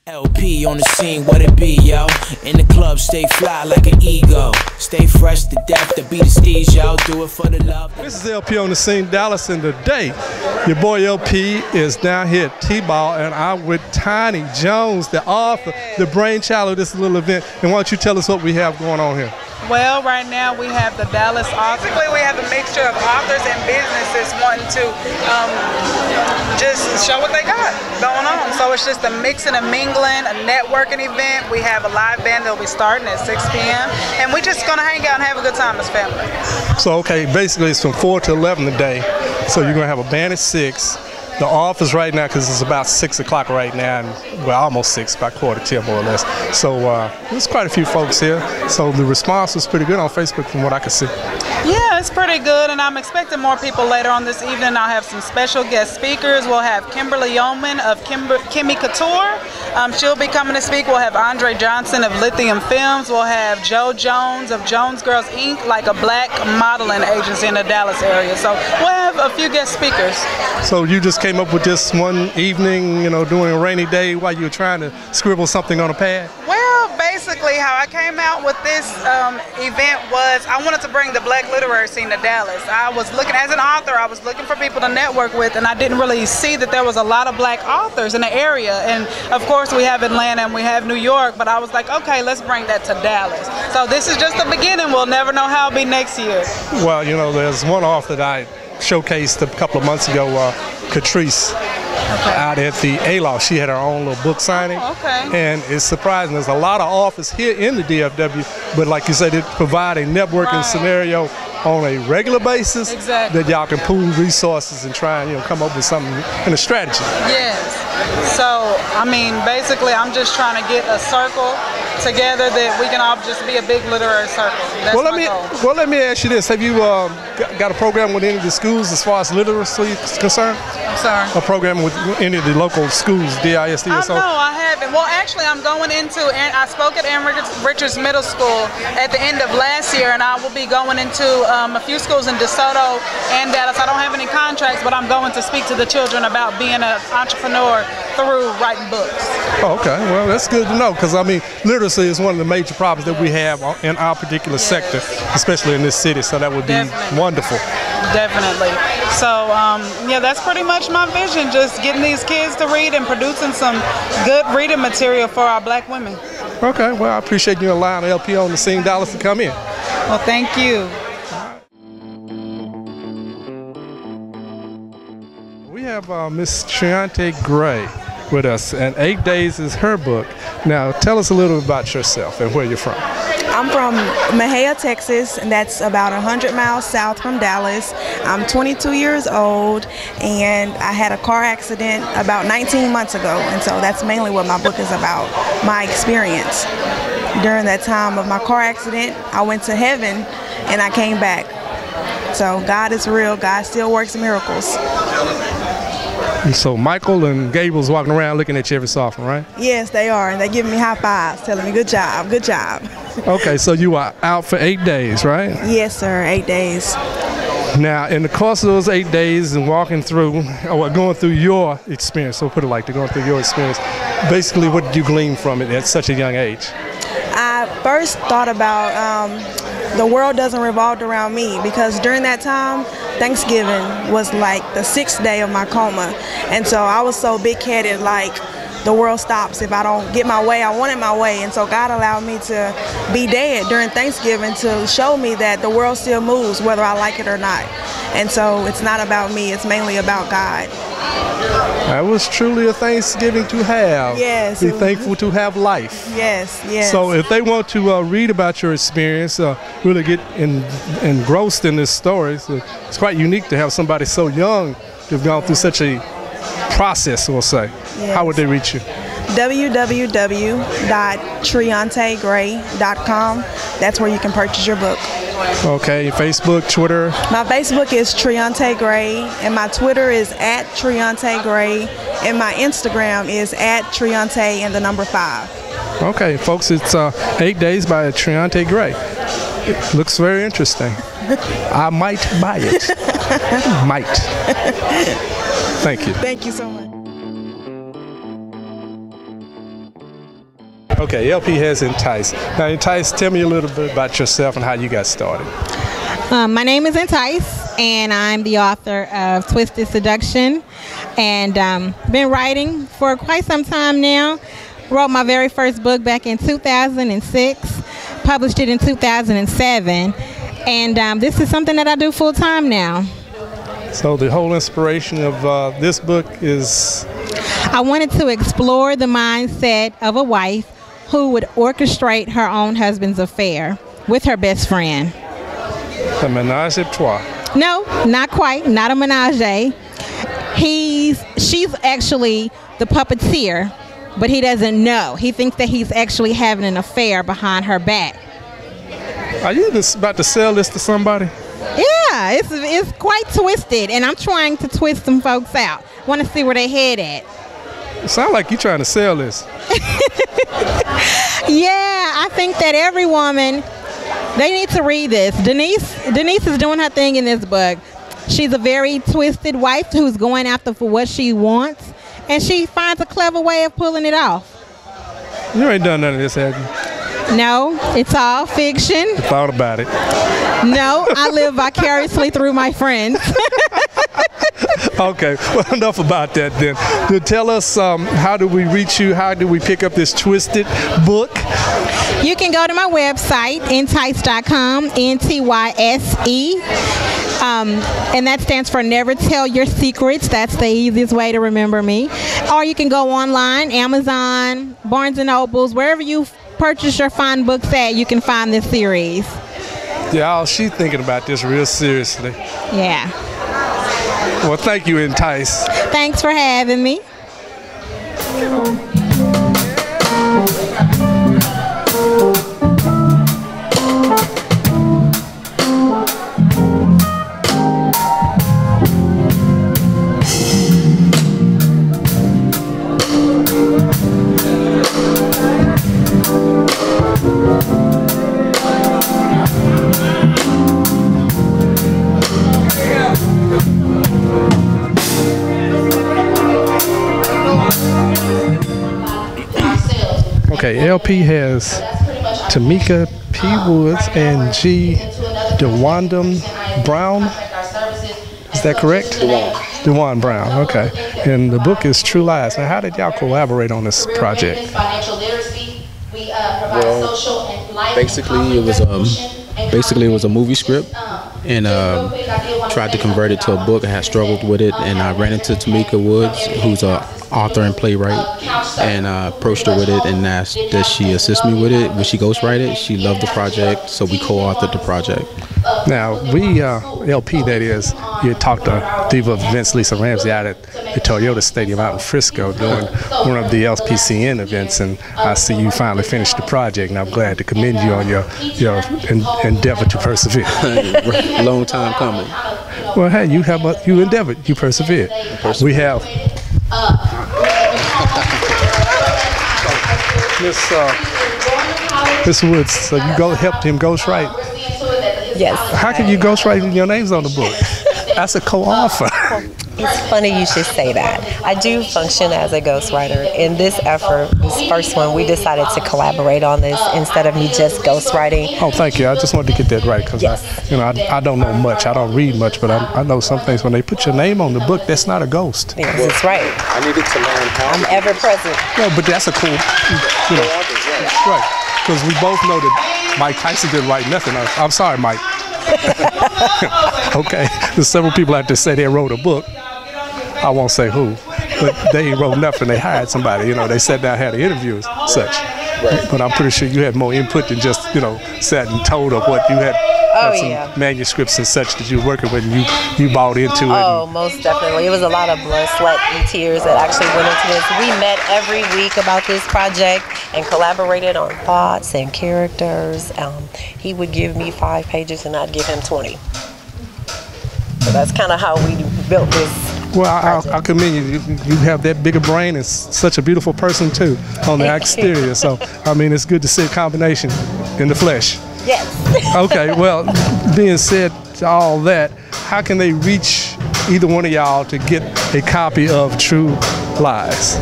LP on the scene, what it be, yo? In the club, stay fly like an ego. Stay fresh to death, to be the steez, yo. Do it for the love. This is LP on the scene, Dallas, and today, your boy LP is down here at T-Ball, and I'm with Tiny Jones, the author, the brainchild of this little event. And why don't you tell us what we have going on here? Well, right now we have the Dallas authors. Basically, we have a mixture of authors and businesses wanting to just show what they got going on. So it's just a mixing and mingling, a networking event. We have a live band that will be starting at 6 p.m. And we're just going to hang out and have a good time as family. So, okay, basically it's from 4 to 11 today. So you're going to have a band at 6. The office right now, because it's about 6 o'clock right now, and well, almost 6, about 4:45 more or less. So there's quite a few folks here. So the response was pretty good on Facebook from what I could see. Yeah, it's pretty good, and I'm expecting more people later on this evening. I'll have some special guest speakers. We'll have Kimberly Yeoman of Kimmy Couture. She'll be coming to speak. We'll have Andre Johnson of Lithium Films. We'll have Joe Jones of Jones Girls Inc., like a black modeling agency in the Dallas area. So we'll have a few guest speakers. So you just came up with this one evening, you know, during a rainy day while you were trying to scribble something on a pad? Well, basically how I came out with this event was I wanted to bring the black literary scene to Dallas. I was looking, as an author, I was looking for people to network with, and I didn't really see that there was a lot of black authors in the area. And of course we have Atlanta and we have New York, but I was like, okay, let's bring that to Dallas. So this is just the beginning. We'll never know how it'll be next year. Well, you know, there's one author that I showcased a couple of months ago, Cherise, out at the A-Law. She had her own little book signing. And it's surprising. There's a lot of authors here in the DFW, but like you said, it provide a networking scenario on a regular basis that y'all can pool resources and try and, you know, come up with something in a strategy. Yes. So, I mean, basically, I'm just trying to get a circle together that we can all just be a big literary circle. That's my goal. Well, let me ask you this. Have you got a program with any of the schools as far as literacy is concerned? I'm sorry? A program with any of the local schools, DISD or so? No, I haven't. Well, actually, I'm going into, and I spoke at Ann Richards Middle School at the end of last year, and I will be going into a few schools in DeSoto and Dallas. I don't have any contracts, but I'm going to speak to the children about being an entrepreneur through writing books. Oh, okay. Well, that's good to know, because I mean, literacy is one of the major problems that we have in our particular sector, especially in this city. So that would be wonderful. Definitely. So, yeah, that's pretty much my vision, just getting these kids to read and producing some good reading material for our black women. Okay. Well, I appreciate you allowing LP on the scene, Dallas, to come in. Well, thank you. We have Miss Triante Gray with us, and 8 Days is her book. Now, tell us a little about yourself and where you're from. I'm from Mahia, Texas, and that's about 100 miles south from Dallas. I'm 22 years old, and I had a car accident about 19 months ago, and so that's mainly what my book is about, my experience. During that time of my car accident, I went to heaven, and I came back. So God is real. God still works miracles. And so Michael and Gable's walking around looking at you every so often, right? Yes, they are, and they're giving me high fives, telling me, good job, good job. Okay, so you are out for 8 days, right? Yes, sir, 8 days. Now, in the course of those 8 days and walking through, or going through your experience, so put it like that, going through your experience, basically what did you glean from it at such a young age? I first thought about the world doesn't revolve around me, because during that time, Thanksgiving was like the 6th day of my coma. And so I was so big-headed, like, the world stops if I don't get my way. I wanted my way, and so God allowed me to be dead during Thanksgiving to show me that the world still moves whether I like it or not. And so it's not about me, it's mainly about God. That was truly a Thanksgiving to have. Yes. Be thankful to have life. Yes, yes. So if they want to read about your experience, really get engrossed in this story, so it's quite unique to have somebody so young to have gone through such a process, we'll say. Yes. How would they reach you? www.triantegray.com. That's where you can purchase your book. Okay, Facebook, Twitter? My Facebook is Triante Gray, and my Twitter is @Triante Gray, and my Instagram is @Triante and the number 5. Okay, folks, it's 8 Days by Triante Gray. It looks very interesting. I might buy it. Might. Thank you. Thank you so much. Okay, LP has Entice. Now, Entice, tell me a little bit about yourself and how you got started. My name is Entice, and I'm the author of Twisted Seduction, and been writing for quite some time now. Wrote my very first book back in 2006, published it in 2007, and this is something that I do full time now. So the whole inspiration of this book is? I wanted to explore the mindset of a wife who would orchestrate her own husband's affair with her best friend. A menage a trois. No, not quite, not a menage. She's actually the puppeteer, but he doesn't know. He thinks that he's actually having an affair behind her back. Are you about to sell this to somebody? Yeah, it's quite twisted, and I'm trying to twist some folks out. Want to see where they head at. It sounds like you're trying to sell this. Yeah, I think that every woman, they need to read this. Denise is doing her thing in this book. She's a very twisted wife who's going after for what she wants, and she finds a clever way of pulling it off. You ain't done none of this, have you? No, it's all fiction. I thought about it. No, I live vicariously through my friends. Okay, well, enough about that then. Tell us, how do we reach you? How do we pick up this Twisted book? You can go to my website, entice.com, N-T-Y-S-E. And that stands for Never Tell Your Secrets. That's the easiest way to remember me. Or you can go online, Amazon, Barnes & Nobles, wherever you purchase your fine books at, you can find this series. Yeah, she's thinking about this real seriously. Yeah. Well, thank you, Entice. Thanks for having me. Okay, LP has Tamika P. Woods and G. DeWanda Brown. Is that correct? DeWanda Brown, okay. And the book is True Lies. Now, how did y'all collaborate on this project? Well, basically it was a movie script, and tried to convert it to a book. I had struggled with it, and I ran into Tamika Woods, who's an author and playwright, and approached her with it and asked that she assist me with it. When she ghostwrite it, she loved the project, so we co-authored the project. Now, we, LP that is, you had talked to Diva of Events Lisa Ramsey out at the Toyota Stadium out in Frisco doing one of the LPCN events, and I see you finally finished the project, and I'm glad to commend you on your endeavor to persevere. Long time coming. Well, hey, you endeavored, you persevered. We have Miss Woods, so you helped him ghostwrite. Yes. How can you ghostwrite when your name's on the book? That's a co-author. It's funny you should say that. I do function as a ghostwriter. In this effort, this first one, we decided to collaborate on this instead of me just ghostwriting. Oh, thank you. I just wanted to get that right because yes. I don't know much. I don't read much, but I know some things. When they put your name on the book, that's not a ghost. Yes, that's right. I needed to learn how. I'm ever present. No, but that's a cool, right? Because we both know that Mike Tyson didn't write nothing. I'm sorry, Mike. Okay, there's several people out there say they wrote a book. I won't say who, but they ain't wrote nothing. They hired somebody. They sat down, had an interview and such. Right. But I'm pretty sure you had more input than just sat and told of what you had. Some manuscripts and such that you were working with, and you bought into it. Oh, most definitely. It was a lot of blood, sweat, and tears that actually went into this. We met every week about this project and collaborated on thoughts and characters. He would give me 5 pages and I'd give him 20. So that's kind of how we built this. Well, I commend you. You have that bigger brain and such a beautiful person too on the exterior. So, I mean, it's good to see a combination in the flesh. Yes. Okay, well, being said to all that, how can they reach either one of y'all to get a copy of True Lies?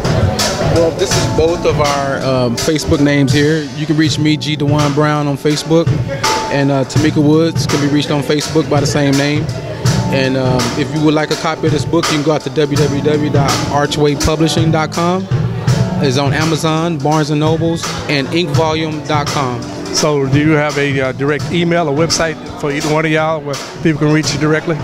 Well, this is both of our Facebook names here. You can reach me, G. DeJuan Brown, on Facebook, and Tamika Woods can be reached on Facebook by the same name. And if you would like a copy of this book, you can go out to www.archwaypublishing.com. It's on Amazon, Barnes & Nobles, and inkvolume.com. So do you have a direct email or website for either one of y'all where people can reach you directly?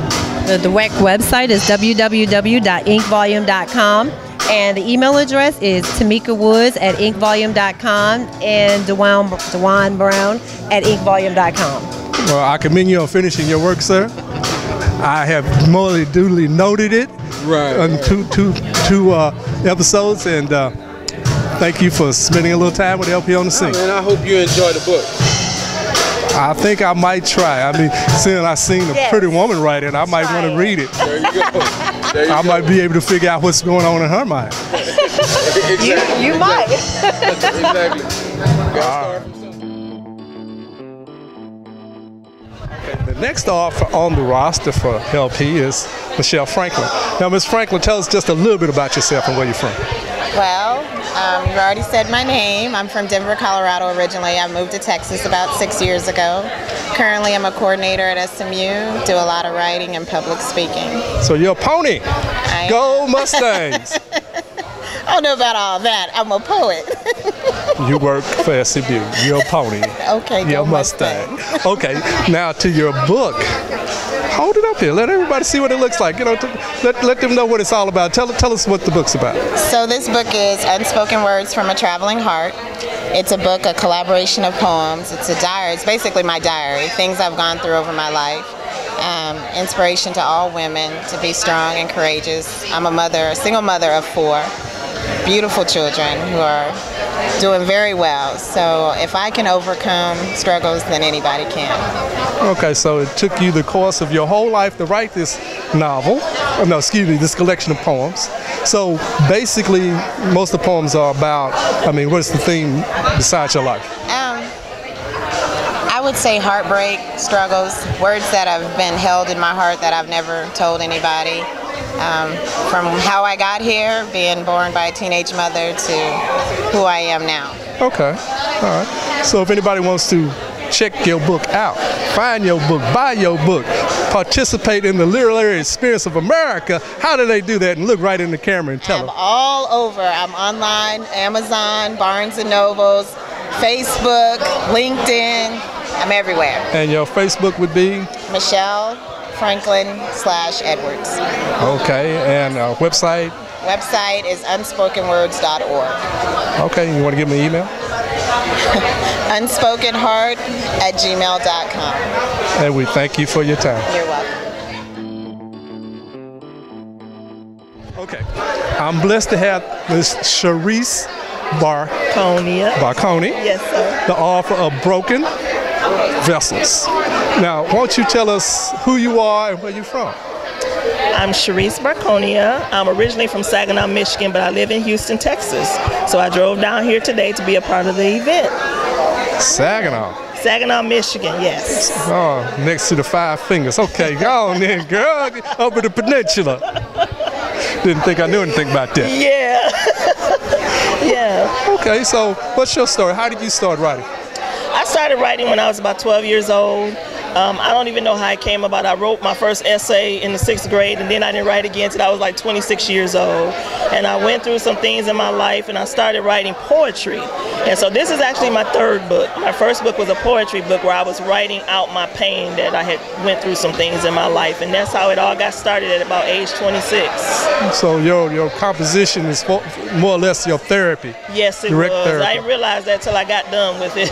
The direct website is www.inkvolume.com. And the email address is tamikawoods@inkvolume.com and DeJuan Brown @inkvolume.com. Well, I commend you on finishing your work, sir. I have more duly noted it on two episodes, and thank you for spending a little time with LP on the scene. And I hope you enjoy the book. I think I might try. I mean, seeing I seen a pretty woman write it, I might want to read it. There you go. I might be able to figure out what's going on in her mind. Exactly. You might. Exactly. The next offer on the roster for LP is Michelle Franklin. Now, Ms. Franklin, tell us just a little bit about yourself and where you're from. Well, you've already said my name. I'm from Denver, Colorado originally. I moved to Texas about 6 years ago. Currently, I'm a coordinator at SMU, do a lot of writing and public speaking. So you're a pony. Go Mustangs. I don't know about all that. I'm a poet. You work for SMU. You're a pony. Okay, you're a Mustang. Okay, now to your book. Hold it up here. Let everybody see what it looks like. You know, let them know what it's all about. Tell us what the book's about. So this book is Unspoken Words from a Traveling Heart. It's a book, a collaboration of poems. It's a diary. It's basically my diary, things I've gone through over my life. Inspiration to all women to be strong and courageous. I'm a mother, a single mother of 4 beautiful children who are doing very well. So if I can overcome struggles, then anybody can. Okay, so it took you the course of your whole life to write this novel. No, excuse me, this collection of poems. So basically, most of the poems are about, I mean, what's the theme besides your life? I would say heartbreak, struggles, words that have been held in my heart that I've never told anybody. From how I got here, being born by a teenage mother, to who I am now. Okay, all right. So if anybody wants to check your book out, find your book, buy your book, participate in the literary experience of America, how do they do that? And look right in the camera and tell them. I'm all over. I'm online, Amazon, Barnes & Nobles, Facebook, LinkedIn. I'm everywhere. And your Facebook would be? Michelle Franklin/Edwards. Okay, and website? Website is unspokenwords.org. Okay, you want to give me an email? unspokenheart@gmail.com. And we thank you for your time. You're welcome. Okay, I'm blessed to have Ms. Cherise Marconi. Yes, sir. The author of Broken Vessels. Now, won't you tell us who you are and where you're from? I'm Cherise Marconi. I'm originally from Saginaw, Michigan, but I live in Houston, Texas. So I drove down here today to be a part of the event. Saginaw, Michigan, yes. Oh, next to the 5 fingers. Okay, go on then, girl. Over the peninsula. Didn't think I knew anything about that. Yeah. Yeah. Okay, so what's your story? How did you start writing? I started writing when I was about 12 years old. I don't even know how it came about. I wrote my first essay in the 6th grade, and then I didn't write again until I was like 26 years old. And I went through some things in my life, and I started writing poetry. And so this is actually my 3rd book. My first book was a poetry book where I was writing out my pain that I had went through some things in my life. And that's how it all got started at about age 26. So your composition is more or less your therapy. Yes, it direct was. Therapy. I didn't realize that till I got done with it.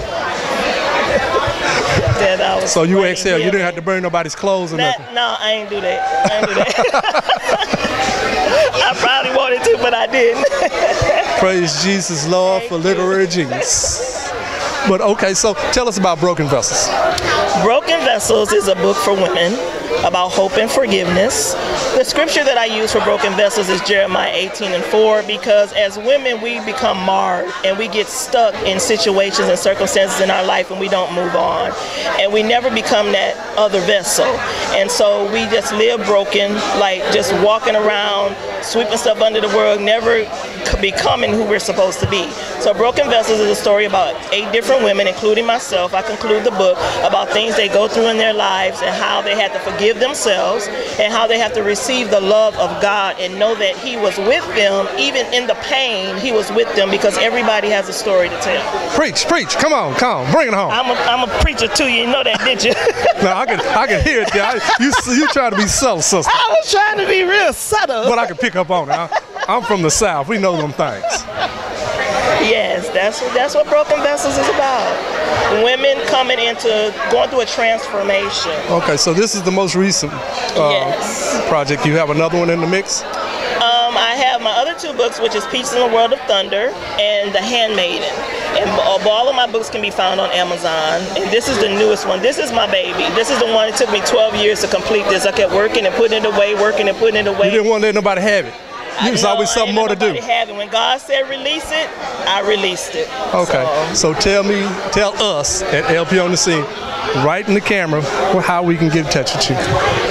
So you exhale. You didn't have to burn nobody's clothes or nothing. No, I ain't do that. I probably wanted to, but I didn't. Praise Jesus, Lord, for literary genius. But okay, so tell us about Broken Vessels. Broken Vessels is a book for women. about hope and forgiveness. The scripture that I use for broken vessels is Jeremiah 18:4, because as women we become marred and we get stuck in situations and circumstances in our life and we don't move on. And we never become that other vessel. And so we just live broken, like just walking around, sweeping stuff under the rug, never becoming who we're supposed to be. So Broken Vessels is a story about 8 different women, including myself. I conclude the book about things they go through in their lives and how they have to forgive themselves and how they have to receive the love of God and know that He was with them. Even in the pain, He was with them, because everybody has a story to tell. Preach, come on, bring it home. I'm a preacher too, you know that, did you? No, I can hear it there. You trying to be subtle, sister. I was trying to be real subtle. But I can pick up on it. I'm from the South. We know them things. Yes, that's what Broken Vessels is about. Women going through a transformation. Okay, so this is the most recent project. You have another one in the mix? I have my other 2 books, which is Peace in the World of Thunder and The Handmaiden. And all of my books can be found on Amazon. And this is the newest one. This is my baby. This is the one that took me 12 years to complete this. I kept working and putting it away, working and putting it away. You didn't want to let nobody have it. There's always something more to do. When God said release it, I released it. Okay, so tell us at LP on the Scene, right in the camera, how we can get in touch with you.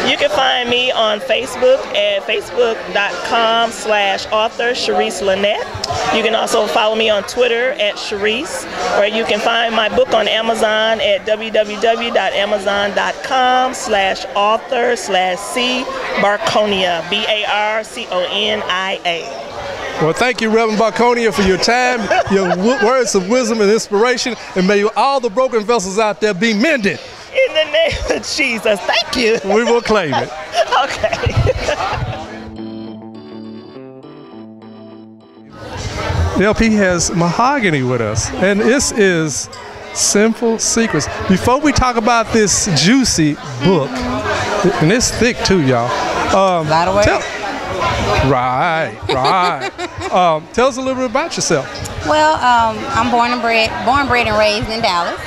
You can find me on Facebook at facebook.com/author Cherise Lynette. You can also follow me on Twitter at Cherise, or you can find my book on Amazon at www.amazon.com/author/C Barconia, Barconia. Well, thank you, Reverend Barconia, for your time, your words of wisdom and inspiration, and may all the broken vessels out there be mended. In the name of Jesus, thank you. We will claim it. Okay. The LP has Mahogany with us, and this is Simple Secrets. Before we talk about this juicy book, and it's thick too, y'all. By the way. Right. Tell us a little bit about yourself. Well, I'm born, bred, and raised in Dallas.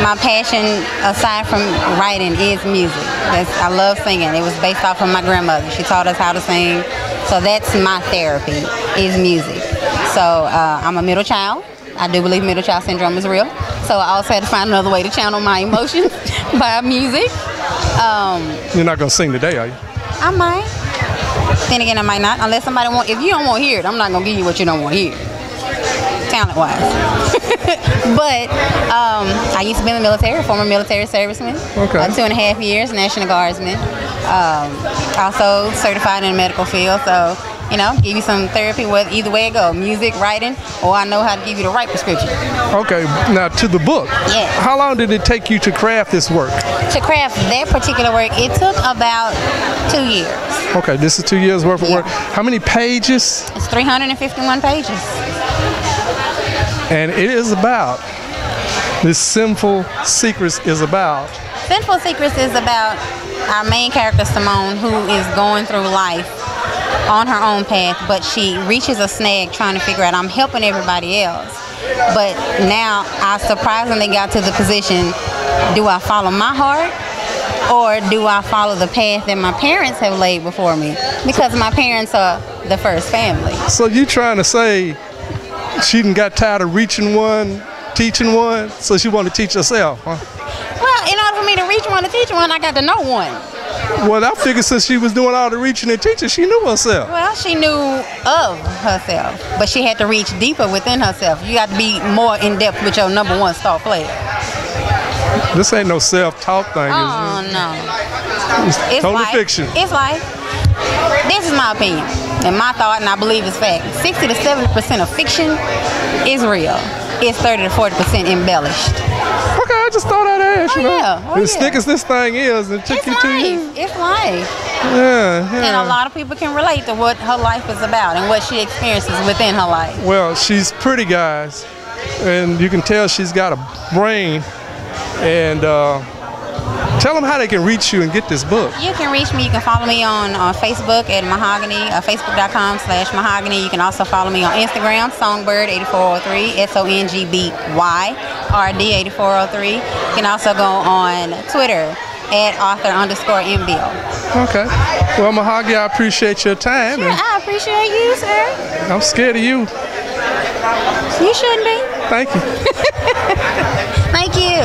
My passion, aside from writing, is music. I love singing. It was based off of my grandmother. She taught us how to sing. So that's my therapy, is music. So I'm a middle child. I do believe middle child syndrome is real. So I also had to find another way to channel my emotions by music. You're not going to sing today, are you? I might. Then again, I might not. Unless somebody if you don't want to hear it, I'm not going to give you what you don't want to hear. Talent-wise. But I used to be in the military, former military serviceman. Okay. 2.5 years, National Guardsman. Also certified in the medical field. So, give you some therapy with either way it goes, music, writing, or I know how to give you the right prescription. Okay, now to the book. Yeah. How long did it take you to craft this work? To craft that particular work, it took about 2 years. Okay, this is 2 years worth of work. How many pages? It's 351 pages. And it is about, this Simple Secrets is about? Simple Secrets is about our main character, Simone, who is going through life on her own path, but she reaches a snag trying to figure out, I'm helping everybody else. But now I surprisingly got to the position, do I follow my heart or do I follow the path that my parents have laid before me? Because my parents are the first family. So you trying to say she done got tired of reaching one, teaching one, so she want to teach herself, huh? Well, in order for me to reach one and teach one, I got to know one. Well, I figured since she was doing all the reaching and teaching, she knew herself. Well, she knew of herself, but she had to reach deeper within herself. You got to be more in depth with your number one star player. This ain't no self-taught thing, is it? Oh, no. It's totally fiction. It's life. This is my opinion and my thought, and I believe it's fact. 60 to 70% of fiction is real. It's 30 to 40% embellished. Okay, I just thought I'd ask, you know. Yeah. As thick as this thing is, it took you 2 years. It's life. Yeah. And a lot of people can relate to what her life is about and what she experiences within her life. Well, she's pretty, guys, and you can tell she's got a brain. And tell them how they can reach you and get this book. You can reach me. You can follow me on Facebook at Mahogany, facebook.com/Mahogany. You can also follow me on Instagram, Songbird8403, SONGBYRD8403. You can also go on Twitter at author_MBO. Okay. Well, Mahogany, I appreciate your time. Sure, I appreciate you, sir. I'm scared of you. You shouldn't be. Thank you. Thank you.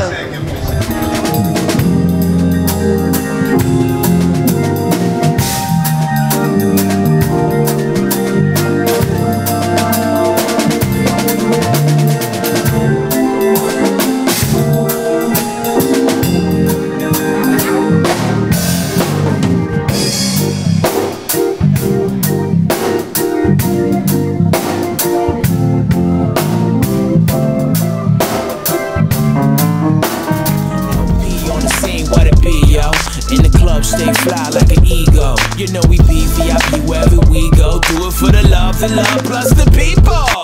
Stay fly like an ego. You know we be VIP wherever we go. Do it for the love plus the people.